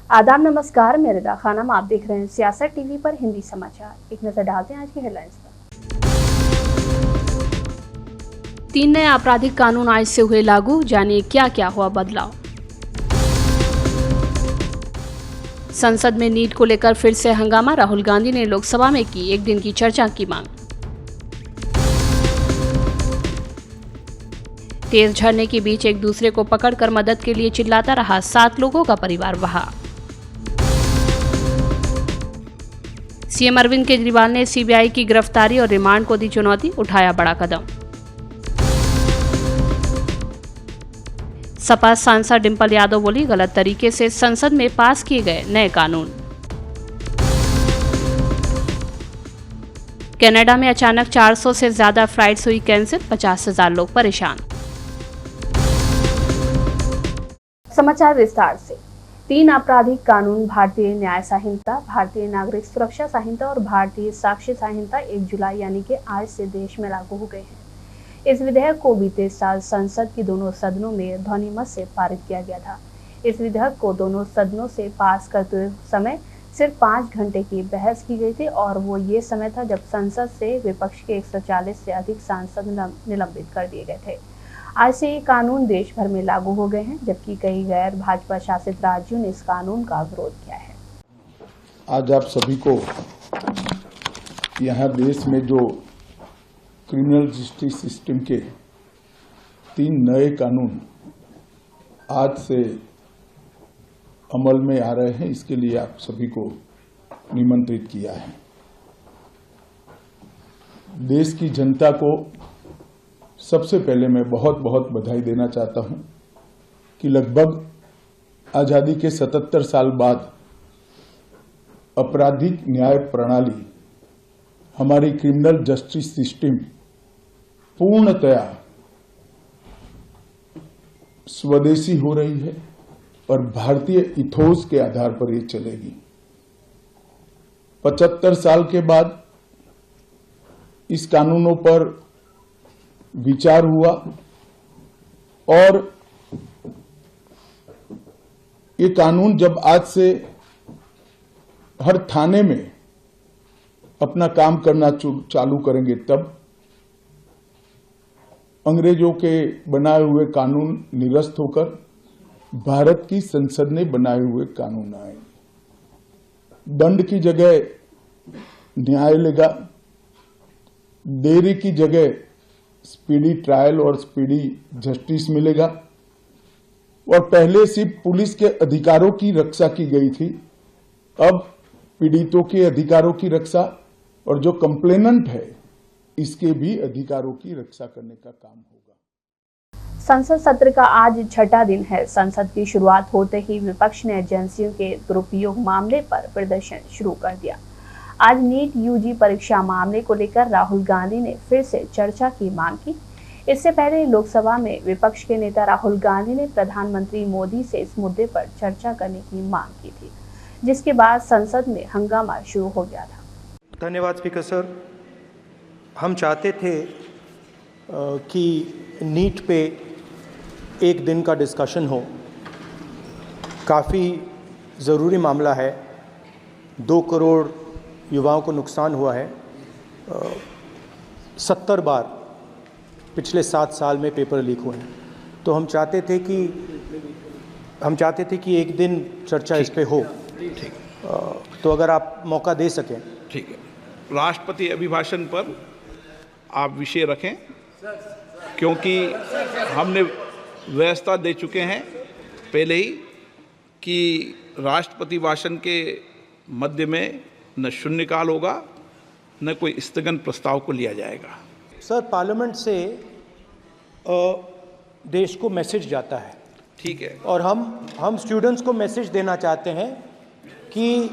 आदाब नमस्कार, मैं रिदा खानम। आप देख रहे हैं सियासत टीवी पर हिंदी समाचार। एक नजर डालते हैं आज की हेडलाइंस पर। 3 नए आपराधिक कानून आज से हुए लागू, जानिए क्या क्या हुआ बदलाव। संसद में नीट को लेकर फिर से हंगामा, राहुल गांधी ने लोकसभा में की एक दिन की चर्चा की मांग। तेज झरने के बीच एक दूसरे को पकड़कर मदद के लिए चिल्लाता रहा 7 लोगों का परिवार वहां। सीएम अरविंद केजरीवाल ने सीबीआई की गिरफ्तारी और रिमांड को दी चुनौती, उठाया बड़ा कदम। सपा सांसद डिंपल यादव बोली, गलत तरीके से संसद में पास किए गए नए कानून। कनाडा में अचानक 400 से ज्यादा फ्लाइट्स हुई कैंसिल, 50,000 लोग परेशान। समाचार विस्तार से। 3 आपराधिक कानून भारतीय न्याय संहिता, भारतीय नागरिक सुरक्षा संहिता और भारतीय साक्ष्य संहिता 1 जुलाई यानी कि आज से देश में लागू हो गए हैं। इस विधेयक को बीते साल संसद की दोनों सदनों में ध्वनिमत से पारित किया गया था। इस विधेयक को दोनों सदनों से पास करते समय सिर्फ 5 घंटे की बहस की गई थी और वो ये समय था जब संसद से विपक्ष के 140 से अधिक सांसद निलंबित कर दिए गए थे। आज से ये कानून देश भर में लागू हो गए हैं, जबकि कई गैर भाजपा शासित राज्यों ने इस कानून का विरोध किया है। आज आप सभी को यहाँ देश में जो क्रिमिनल जस्टिस सिस्टम के 3 नए कानून आज से अमल में आ रहे हैं, इसके लिए आप सभी को निमंत्रित किया है। देश की जनता को सबसे पहले मैं बहुत बहुत बधाई देना चाहता हूं कि लगभग आजादी के 77 साल बाद आपराधिक न्याय प्रणाली, हमारी क्रिमिनल जस्टिस सिस्टम पूर्णतया स्वदेशी हो रही है और भारतीय इथोस के आधार पर ये चलेगी। 75 साल के बाद इस कानूनों पर विचार हुआ और ये कानून जब आज से हर थाने में अपना काम करना चालू करेंगे, तब अंग्रेजों के बनाए हुए कानून निरस्त होकर भारत की संसद ने बनाए हुए कानून आएंगे। दंड की जगह न्याय लेगा, देरी की जगह स्पीडी ट्रायल और स्पीडी जस्टिस मिलेगा। और पहले सिर्फ पुलिस के अधिकारों की रक्षा की गई थी, अब पीड़ितों के अधिकारों की रक्षा और जो कंप्लेनेंट है इसके भी अधिकारों की रक्षा करने का काम होगा। संसद सत्र का आज 6ठा दिन है। संसद की शुरुआत होते ही विपक्ष ने एजेंसियों के दुरुपयोग मामले पर प्रदर्शन शुरू कर दिया। आज नीट यूजी परीक्षा मामले को लेकर राहुल गांधी ने फिर से चर्चा की मांग की। इससे पहले लोकसभा में विपक्ष के नेता राहुल गांधी ने प्रधानमंत्री मोदी से इस मुद्दे पर चर्चा करने की मांग की थी, जिसके बाद संसद में हंगामा शुरू हो गया था। धन्यवाद स्पीकर सर। हम चाहते थे कि नीट पे एक दिन का डिस्कशन हो। काफ़ी ज़रूरी मामला है। 2 करोड़ युवाओं को नुकसान हुआ है। 70 बार पिछले 7 साल में पेपर लीक हुए हैं। तो हम चाहते थे कि एक दिन चर्चा इस पे हो। तो अगर आप मौका दे सकें। ठीक है। राष्ट्रपति अभिभाषण पर आप विषय रखें, क्योंकि हमने व्यवस्था दे चुके हैं पहले ही कि राष्ट्रपति भाषण के मध्य में न शून्यकाल होगा, न कोई स्थगन प्रस्ताव को लिया जाएगा। सर, पार्लियामेंट से देश को मैसेज जाता है। ठीक है। और हम स्टूडेंट्स को मैसेज देना चाहते हैं कि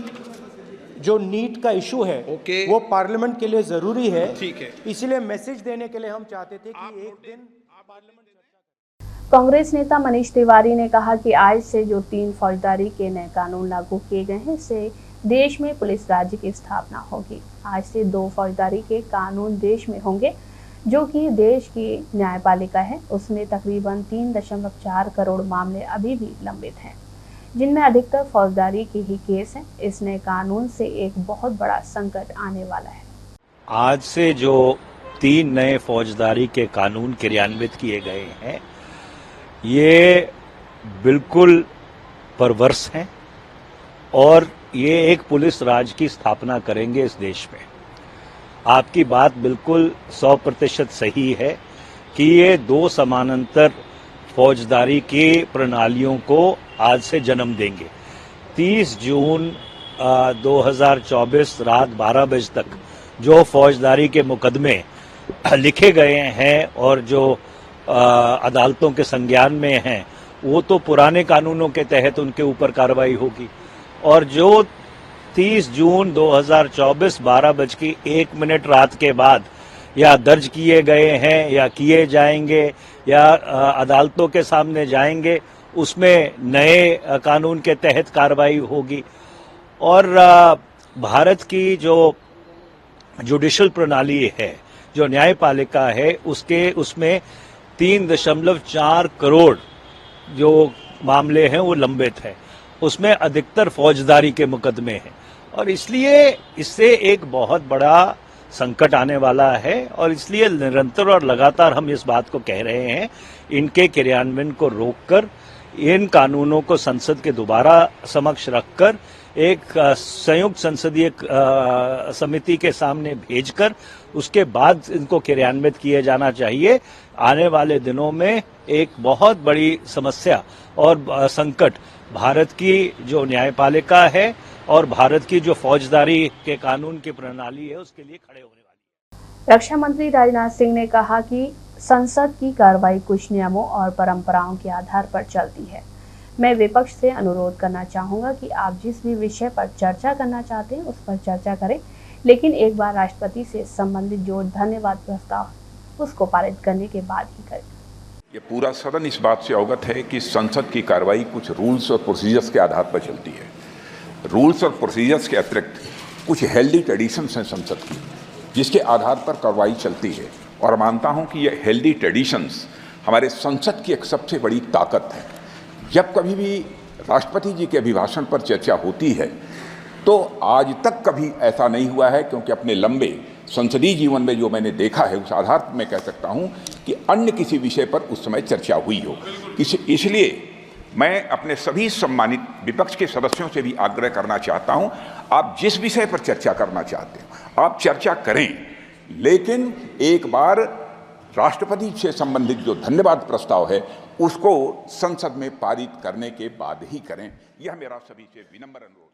जो नीट का इशू है वो पार्लियामेंट के लिए ज़रूरी है। ठीक है। इसलिए मैसेज देने के लिए हम चाहते थे कि एक दिन पार्लियामेंट। कांग्रेस नेता मनीष तिवारी ने कहा कि आज से जो 3 फौजदारी के नए कानून लागू किए गए हैं, इससे देश में पुलिस राज्य की स्थापना होगी। आज से 2 फौजदारी के कानून देश में होंगे, जो कि देश की न्यायपालिका है, उसमें तकरीबन 3.4 करोड़ मामले अभी भी लंबित हैं। जिनमें अधिकतर फौजदारी के ही केस हैं। इस नए कानून से एक बहुत बड़ा संकट आने वाला है। आज से जो 3 नए फौजदारी के कानून क्रियान्वित किए गए हैं, ये बिल्कुल परवर्स हैं और ये एक पुलिस राज की स्थापना करेंगे इस देश में। आपकी बात बिल्कुल 100% सही है कि ये 2 समानांतर फौजदारी की प्रणालियों को आज से जन्म देंगे। 30 जून 2024 रात 12 बजे तक जो फौजदारी के मुकदमे लिखे गए हैं और जो अदालतों के संज्ञान में हैं, वो तो पुराने कानूनों के तहत उनके ऊपर कार्रवाई होगी। और जो 30 जून 2024 12:01 रात के बाद या दर्ज किए गए हैं या किए जाएंगे या अदालतों के सामने जाएंगे, उसमें नए कानून के तहत कार्रवाई होगी। और भारत की जो जुडिशल प्रणाली है, जो न्यायपालिका है, उसमें 3.4 करोड़ जो मामले हैं वो लंबित है। उसमें अधिकतर फौजदारी के मुकदमे हैं और इसलिए इससे एक बहुत बड़ा संकट आने वाला है। और इसलिए निरंतर और लगातार हम इस बात को कह रहे हैं, इनके क्रियान्वयन को रोककर इन कानूनों को संसद के दोबारा समक्ष रखकर एक संयुक्त संसदीय समिति के सामने भेजकर उसके बाद इनको क्रियान्वित किए जाना चाहिए। आने वाले दिनों में एक बहुत बड़ी समस्या और संकट भारत की जो न्यायपालिका है और भारत की जो फौजदारी के कानून की प्रणाली है, उसके लिए खड़े होने वाली है। रक्षा मंत्री राजनाथ सिंह ने कहा कि संसद की कार्रवाई कुछ नियमों और परंपराओं के आधार पर चलती है। मैं विपक्ष से अनुरोध करना चाहूंगा कि आप जिस भी विषय पर चर्चा करना चाहते हैं उस पर चर्चा करें, लेकिन एक बार राष्ट्रपति से संबंधित जो धन्यवाद प्रस्ताव उसको पारित करने के बाद ही करें। ये पूरा सदन इस बात से अवगत है कि संसद की कार्रवाई कुछ रूल्स और प्रोसीजर्स के आधार पर चलती है। रूल्स और प्रोसीजर्स के अतिरिक्त कुछ हेल्दी ट्रेडिशंस हैं संसद की, जिसके आधार पर कार्रवाई चलती है। और मानता हूं कि ये हेल्दी ट्रेडिशंस हमारे संसद की एक सबसे बड़ी ताकत है। जब कभी भी राष्ट्रपति जी के अभिभाषण पर चर्चा होती है तो आज तक कभी ऐसा नहीं हुआ है, क्योंकि अपने लंबे संसदीय जीवन में जो मैंने देखा है उस आधार पर मैं कह सकता हूं कि अन्य किसी विषय पर उस समय चर्चा हुई हो। इसलिए मैं अपने सभी सम्मानित विपक्ष के सदस्यों से भी आग्रह करना चाहता हूं, आप जिस विषय पर चर्चा करना चाहते हो आप चर्चा करें, लेकिन एक बार राष्ट्रपति से संबंधित जो धन्यवाद प्रस्ताव है उसको संसद में पारित करने के बाद ही करें। यह मेरा सभी से विनम्र अनुरोध है।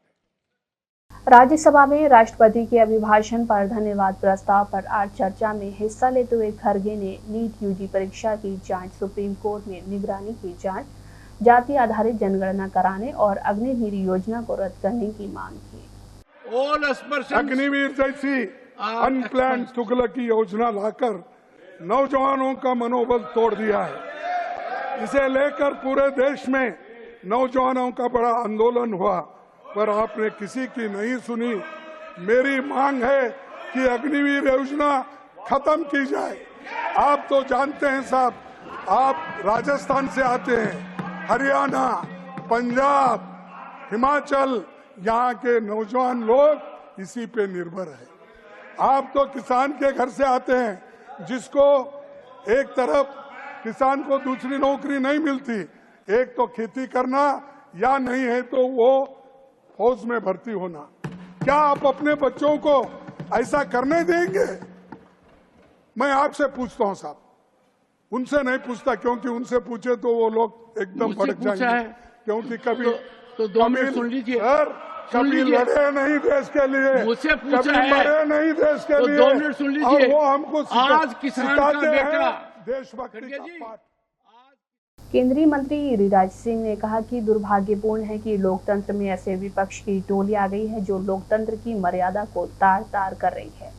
राज्यसभा में राष्ट्रपति के अभिभाषण पर धन्यवाद प्रस्ताव पर आज चर्चा में हिस्सा लेते हुए खड़गे ने नीट यूजी परीक्षा की जांच, सुप्रीम कोर्ट में निगरानी की जांच, जाति आधारित जनगणना कराने और अग्निवीर योजना को रद्द करने की मांग की। अग्निवीर जैसी अनप्लान तुगलकी योजना लाकर नौजवानों का मनोबल तोड़ दिया है। इसे लेकर पूरे देश में नौजवानों का बड़ा आंदोलन हुआ, पर आपने किसी की नहीं सुनी। मेरी मांग है कि अग्निवीर योजना खत्म की जाए। आप तो जानते हैं साहब, आप राजस्थान से आते हैं, हरियाणा, पंजाब, हिमाचल, यहाँ के नौजवान लोग इसी पे निर्भर है। आप तो किसान के घर से आते हैं, जिसको एक तरफ किसान को दूसरी नौकरी नहीं मिलती, एक तो खेती करना या नहीं है तो वो फौज में भर्ती होना। क्या आप अपने बच्चों को ऐसा करने देंगे? मैं आपसे पूछता हूं साहब, उनसे नहीं पूछता, क्योंकि उनसे पूछे तो वो लोग एकदम भड़क जाएंगे। क्योंकि कभी तो 2 मिनट सुन लीजिए, कभी लड़े नहीं देश के लिए, मुझसे पूछा कभी है, मरे नहीं देश के तो लिए। 2 मिनट सुन लीजिए। वो हमको आज किसान का बेटा देशभक्ति का पाठ। केंद्रीय मंत्री गिरिराज सिंह ने कहा कि दुर्भाग्यपूर्ण है कि लोकतंत्र में ऐसे विपक्ष की टोली आ गई है जो लोकतंत्र की मर्यादा को तार तार कर रही है।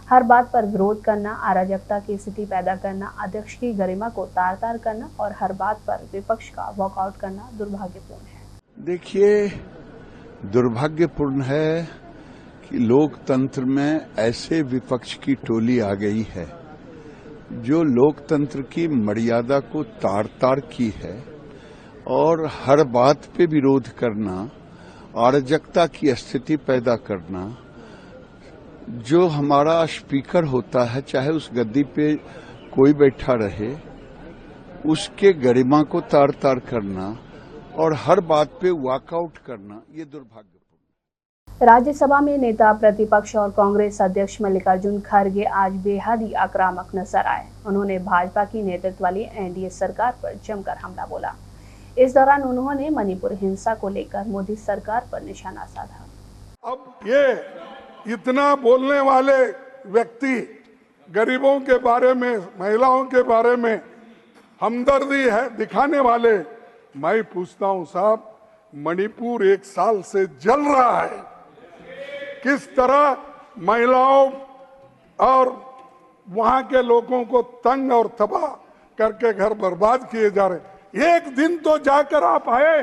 हर बात पर विरोध करना, अराजकता की स्थिति पैदा करना, अध्यक्ष की गरिमा को तार तार करना और हर बात पर विपक्ष का वॉकआउट करना दुर्भाग्यपूर्ण है। देखिए, दुर्भाग्यपूर्ण है कि लोकतंत्र में ऐसे विपक्ष की टोली आ गई है जो लोकतंत्र की मर्यादा को तार तार की है और हर बात पे विरोध करना, अराजकता की स्थिति पैदा करना, जो हमारा स्पीकर होता है चाहे उस गद्दी पे कोई बैठा रहे, उसके गरिमा को तार तार करना और हर बात पे वॉकआउट करना, ये दुर्भाग्यपूर्ण। राज्यसभा में नेता प्रतिपक्ष और कांग्रेस अध्यक्ष मल्लिकार्जुन खड़गे आज बेहद ही आक्रामक नजर आए। उन्होंने भाजपा की नेतृत्व वाली एनडीए सरकार पर जमकर हमला बोला। इस दौरान उन्होंने मणिपुर हिंसा को लेकर मोदी सरकार पर निशाना साधा। अब ये इतना बोलने वाले व्यक्ति गरीबों के बारे में, महिलाओं के बारे में हमदर्दी है दिखाने वाले, मैं पूछता हूं साहब, मणिपुर 1 साल से जल रहा है। किस तरह महिलाओं और वहां के लोगों को तंग और तबाह करके घर बर्बाद किए जा रहे। एक दिन तो जाकर आप आए,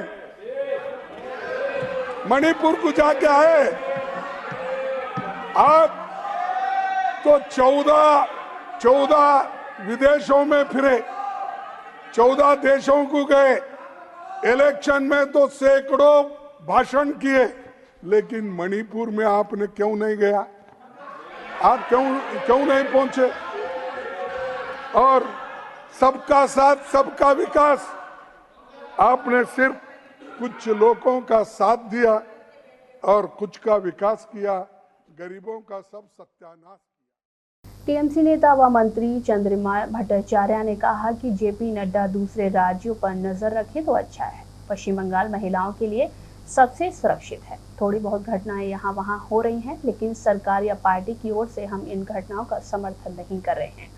मणिपुर को जाके आए। आप तो 14 विदेशों में फिरे, 14 देशों को गए, इलेक्शन में तो सैकड़ों भाषण किए, लेकिन मणिपुर में आपने क्यों नहीं गया? आप क्यों नहीं पहुंचे? और सबका साथ सबका विकास, आपने सिर्फ कुछ लोगों का साथ दिया और कुछ का विकास किया, गरीबों का सब सत्यानाश किया। टीएमसी नेता व मंत्री चंद्रिमा भट्टाचार्य ने कहा कि जेपी नड्डा दूसरे राज्यों पर नजर रखे तो अच्छा है। पश्चिम बंगाल महिलाओं के लिए सबसे सुरक्षित है। थोड़ी बहुत घटनाएं यहाँ वहाँ हो रही हैं, लेकिन सरकार या पार्टी की ओर से हम इन घटनाओं का समर्थन नहीं कर रहे हैं।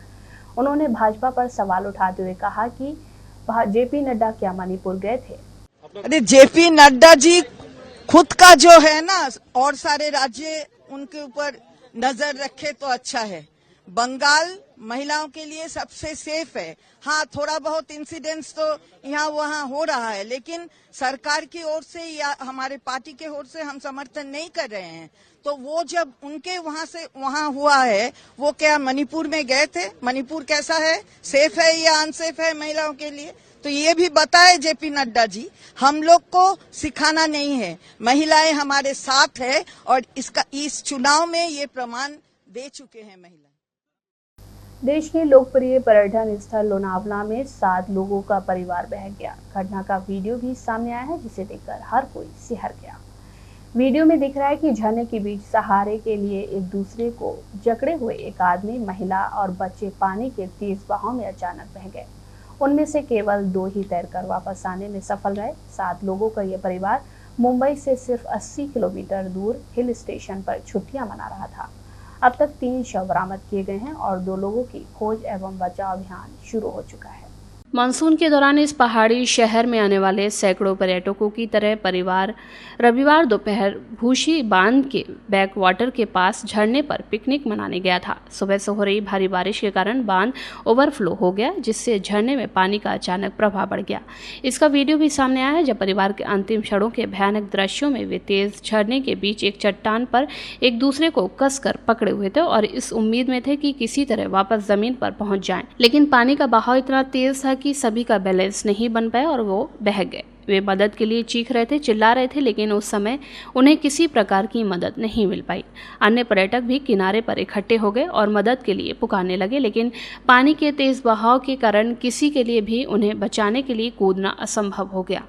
उन्होंने भाजपा पर सवाल उठाते हुए कहा कि जेपी नड्डा क्या मणिपुर गए थे? अरे जेपी नड्डा जी खुद का जो है ना, और सारे राज्य उनके ऊपर नजर रखे तो अच्छा है। बंगाल महिलाओं के लिए सबसे सेफ है। हाँ, थोड़ा बहुत इंसिडेंट्स तो यहाँ वहाँ हो रहा है, लेकिन सरकार की ओर से या हमारे पार्टी के ओर से हम समर्थन नहीं कर रहे हैं। तो वो जब उनके वहाँ से वहाँ हुआ है, वो क्या मणिपुर में गए थे? मणिपुर कैसा है, सेफ है या अनसेफ है महिलाओं के लिए? तो ये भी बताए जेपी नड्डा जी। हम लोग को सिखाना नहीं है, महिलाएं हमारे साथ है और इस चुनाव में ये प्रमाण दे चुके हैं महिला। देश के लोकप्रिय पर्यटन स्थल लोनावला में 7 लोगों का परिवार बह गया। घटना का वीडियो भी सामने आया है, जिसे देखकर हर कोई सिहर गया। वीडियो में दिख रहा है कि झरने के बीच सहारे के लिए एक दूसरे को जकड़े हुए एक आदमी, महिला और बच्चे पानी के तेज बहाव में अचानक बह गए। उनमें से केवल 2 ही तैरकर वापस आने में सफल रहे। 7 लोगों का यह परिवार मुंबई से सिर्फ 80 किलोमीटर दूर हिल स्टेशन पर छुट्टियां मना रहा था। अब तक 3 शव बरामद किए गए हैं और 2 लोगों की खोज एवं बचाव अभियान शुरू हो चुका है। मानसून के दौरान इस पहाड़ी शहर में आने वाले सैकड़ों पर्यटकों की तरह परिवार रविवार दोपहर भूशी बांध के बैक वाटर के पास झरने पर पिकनिक मनाने गया था। सुबह से हो रही भारी बारिश के कारण बांध ओवरफ्लो हो गया, जिससे झरने में पानी का अचानक प्रवाह बढ़ गया। इसका वीडियो भी सामने आया है, जब परिवार के अंतिम क्षणों के भयानक दृश्यों में वे तेज झरने के बीच एक चट्टान पर एक दूसरे को कसकर पकड़े हुए थे और इस उम्मीद में थे कि किसी तरह वापस जमीन पर पहुंच जाएं। लेकिन पानी का बहाव इतना तेज था कि सभी का बैलेंस नहीं बन पाया और वो बह गए। वे मदद के लिए चीख रहे थे, चिल्ला रहे थे, लेकिन उस समय उन्हें किसी प्रकार की मदद नहीं मिल पाई। अन्य पर्यटक भी किनारे पर इकट्ठे हो गए और मदद के लिए पुकारने लगे, लेकिन पानी के तेज बहाव के कारण किसी के लिए भी उन्हें बचाने के लिए कूदना असंभव हो गया।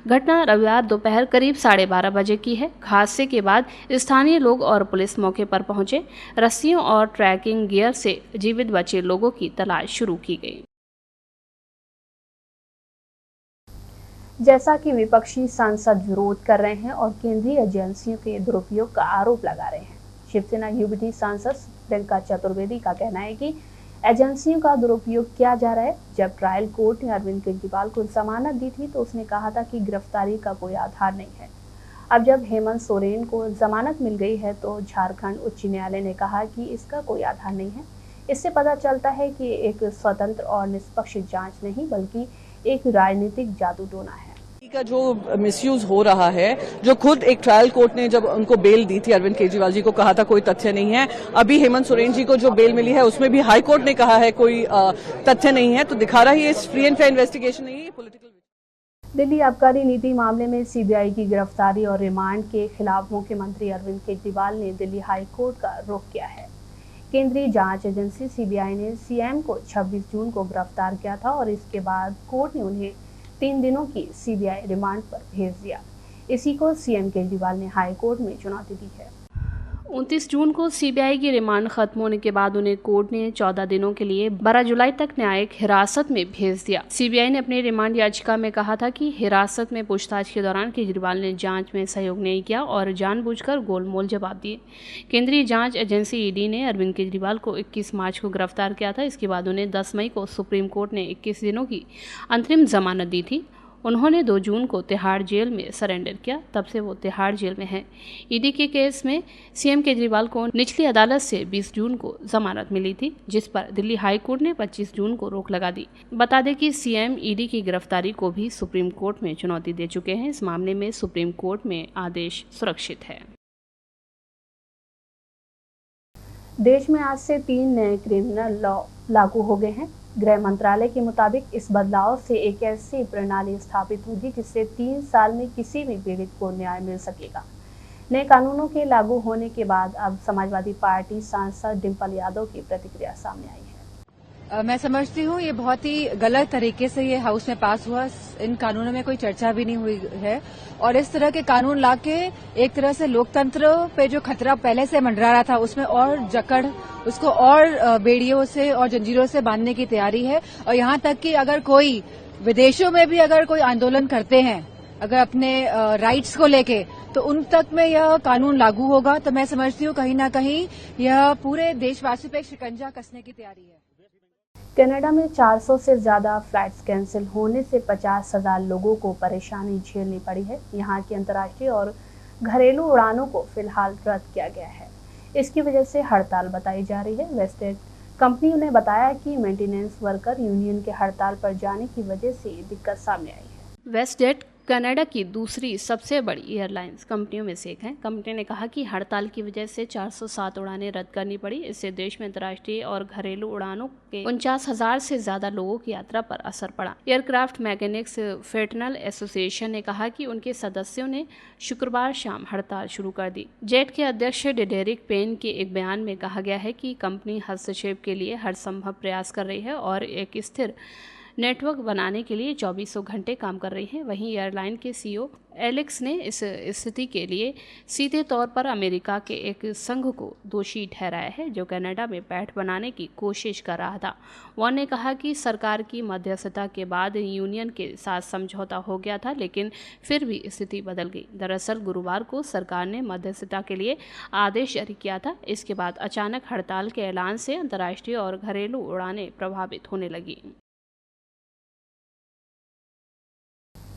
घटना रविवार दोपहर करीब 12:30 बजे की है। हादसे के बाद स्थानीय लोग और पुलिस मौके पर पहुंचे। रस्सियों और ट्रैकिंग गियर से जीवित बचे लोगों की तलाश शुरू की गई। जैसा कि विपक्षी सांसद विरोध कर रहे हैं और केंद्रीय एजेंसियों के दुरुपयोग का आरोप लगा रहे हैं, शिवसेना यूबीटी सांसद प्रियंका चतुर्वेदी का कहना है कि एजेंसियों का दुरुपयोग किया जा रहा है। जब ट्रायल कोर्ट ने अरविंद केजरीवाल को जमानत दी थी तो उसने कहा था कि गिरफ्तारी का कोई आधार नहीं है। अब जब हेमंत सोरेन को जमानत मिल गई है तो झारखंड उच्च न्यायालय ने कहा कि इसका कोई आधार नहीं है। इससे पता चलता है कि एक स्वतंत्र और निष्पक्ष जांच नहीं बल्कि एक राजनीतिक जादूटोना है। का जो मिसयूज हो रहा है, जो खुद एक ट्रायल कोर्ट ने जब उनको बेल दी थी अरविंद केजरीवाल जी को, कहा था कोई तथ्य नहीं है। अभी हेमंत सोरेन जी को जो बेल मिली है उसमें भी हाई कोर्ट ने कहा है कोई तथ्य नहीं है, तो दिखा रहा है ये फ्री एंड फेयर इन्वेस्टिगेशन नहीं है, पॉलिटिकल। दिल्ली आबकारी नीति मामले में सीबीआई की गिरफ्तारी और रिमांड के खिलाफ मुख्यमंत्री अरविंद केजरीवाल ने दिल्ली हाई कोर्ट का रुख किया है। केंद्रीय जांच एजेंसी सीबीआई ने सीएम को 26 जून को गिरफ्तार किया था और इसके बाद कोर्ट ने उन्हें 3 दिनों की सीबीआई रिमांड पर भेज दिया। इसी को सीएम केजरीवाल ने हाई कोर्ट में चुनौती दी है। 29 जून को सीबीआई की रिमांड खत्म होने के बाद उन्हें कोर्ट ने 14 दिनों के लिए 12 जुलाई तक न्यायिक हिरासत में भेज दिया। सीबीआई ने अपनी रिमांड याचिका में कहा था कि हिरासत में पूछताछ के दौरान केजरीवाल ने जांच में सहयोग नहीं किया और जानबूझकर गोलमोल जवाब दिए। केंद्रीय जांच एजेंसी ईडी ने अरविंद केजरीवाल को 21 मार्च को गिरफ्तार किया था। इसके बाद उन्हें 10 मई को सुप्रीम कोर्ट ने 21 दिनों की अंतरिम जमानत दी थी। उन्होंने 2 जून को तिहाड़ जेल में सरेंडर किया, तब से वो तिहाड़ जेल में हैं। ईडी के केस में सीएम केजरीवाल को निचली अदालत से 20 जून को जमानत मिली थी, जिस पर दिल्ली हाई कोर्ट ने 25 जून को रोक लगा दी। बता दें कि सीएम ईडी की गिरफ्तारी को भी सुप्रीम कोर्ट में चुनौती दे चुके हैं। इस मामले में सुप्रीम कोर्ट में आदेश सुरक्षित है। देश में आज से 3 नए क्रिमिनल लॉ लागू हो गए हैं। गृह मंत्रालय के मुताबिक इस बदलाव से एक ऐसी प्रणाली स्थापित होगी जिससे 3 साल में किसी भी पीड़ित को न्याय मिल सकेगा। नए कानूनों के लागू होने के बाद अब समाजवादी पार्टी सांसद डिंपल यादव की प्रतिक्रिया सामने आई है। मैं समझती हूँ ये बहुत ही गलत तरीके से ये हाउस में पास हुआ। इन कानूनों में कोई चर्चा भी नहीं हुई है और इस तरह के कानून लाके एक तरह से लोकतंत्र पे जो खतरा पहले से मंडरा रहा था उसमें और जकड़, उसको और बेड़ियों से और जंजीरों से बांधने की तैयारी है। और यहाँ तक कि अगर कोई विदेशों में भी अगर कोई आंदोलन करते हैं अगर अपने राइट्स को लेके, तो उन तक में यह कानून लागू होगा। तो मैं समझती हूँ कहीं ना कहीं यह पूरे देशवासियों पे एक शिकंजा कसने की तैयारी है। कनाडा में 400 से ज्यादा फ्लाइट्स कैंसिल होने से 50,000 लोगों को परेशानी झेलनी पड़ी है। यहाँ की अंतर्राष्ट्रीय और घरेलू उड़ानों को फिलहाल रद्द किया गया है। इसकी वजह से हड़ताल बताई जा रही है। वेस्टजेट कंपनी ने बताया कि मेंटेनेंस वर्कर यूनियन के हड़ताल पर जाने की वजह से दिक्कत सामने आई है। वेस्टजेट कनाडा की दूसरी सबसे बड़ी एयरलाइंस कंपनियों में से एक है। कंपनी ने कहा कि हड़ताल की वजह से 407 उड़ानें रद्द करनी पड़ी। इससे देश में अंतर्राष्ट्रीय और घरेलू उड़ानों के 49,000 से ज्यादा लोगों की यात्रा पर असर पड़ा। एयरक्राफ्ट मैकेनिक्स फेडरल एसोसिएशन ने कहा कि उनके सदस्यों ने शुक्रवार शाम हड़ताल शुरू कर दी। जेट के अध्यक्ष डेरेक पेन के एक बयान में कहा गया है कि कंपनी हस्तक्षेप के लिए हर संभव प्रयास कर रही है और एक स्थिर नेटवर्क बनाने के लिए 2400 घंटे काम कर रही है। वहीं एयरलाइन के सीईओ एलेक्स ने इस स्थिति के लिए सीधे तौर पर अमेरिका के एक संघ को दोषी ठहराया है जो कनाडा में पैठ बनाने की कोशिश कर रहा था। वॉन ने कहा कि सरकार की मध्यस्थता के बाद यूनियन के साथ समझौता हो गया था, लेकिन फिर भी स्थिति बदल गई। दरअसल गुरुवार को सरकार ने मध्यस्थता के लिए आदेश जारी किया था। इसके बाद अचानक हड़ताल के ऐलान से अंतर्राष्ट्रीय और घरेलू उड़ानें प्रभावित होने लगी।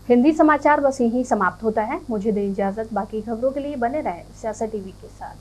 हिंदी समाचार बस यहीं समाप्त होता है। मुझे दें इजाजत। बाकी खबरों के लिए बने रहें सियासत टीवी के साथ।